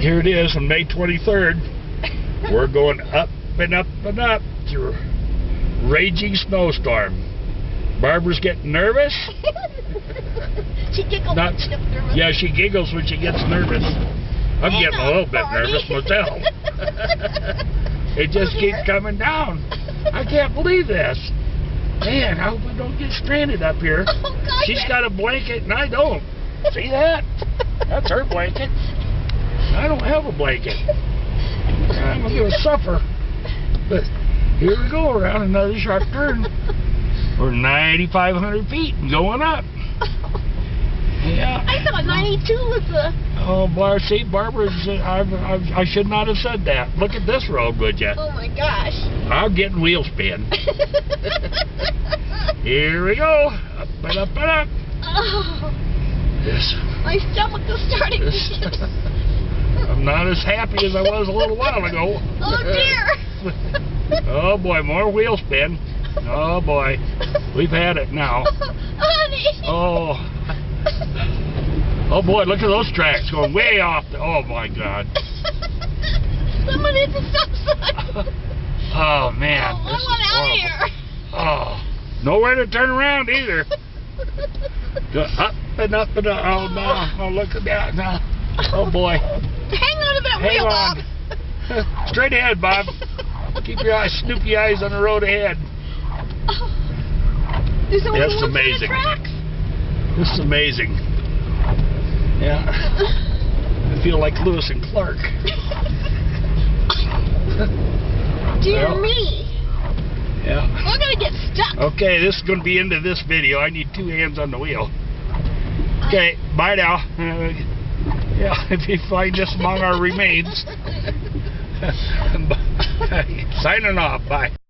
Here it is on May 23rd. We're going up and up and up through raging snowstorm. Barbara's getting nervous. She giggles when she gets nervous. Yeah, she giggles when she gets nervous. I'm getting a little bit nervous myself. It just keeps coming down. I can't believe this. Man, I hope I don't get stranded up here. Oh, God. She's got a blanket and I don't. See that? That's her blanket. I don't have a blanket. I'm going to suffer. But here we go, around another sharp turn. We're 9,500 feet and going up. Yeah. I thought 92 was the... Oh, boy, see, Barbara, I should not have said that. Look at this road, would you? Oh, my gosh. I'm getting wheel spin. Here we go. Up and up and up. Oh, This. my stomach is starting to shift. I'm not as happy as I was a little while ago. Oh, dear. Oh, boy, more wheel spin. Oh, boy. We've had it now. Honey. Oh. Oh, boy, look at those tracks going way off. Oh, my God. Someone hit the stop sign. Oh, man. Oh, I This want is out of horrible. here. Oh. Nowhere to turn around either. Go up and up and up. Oh, no. Oh, look at that now. Oh, boy. Hang on to that Hang wheel, on. Bob. Straight ahead, Bob. Keep your eyes, snoopy eyes on the road ahead. There's only That's one set of amazing. tracks. This is amazing. Yeah. I feel like Lewis and Clark. Dear Well, me. Yeah. We're going to get stuck. Okay, this is going to be into this video. I need two hands on the wheel. Okay, bye now. Yeah, if you find this among our remains. Signing off. Bye.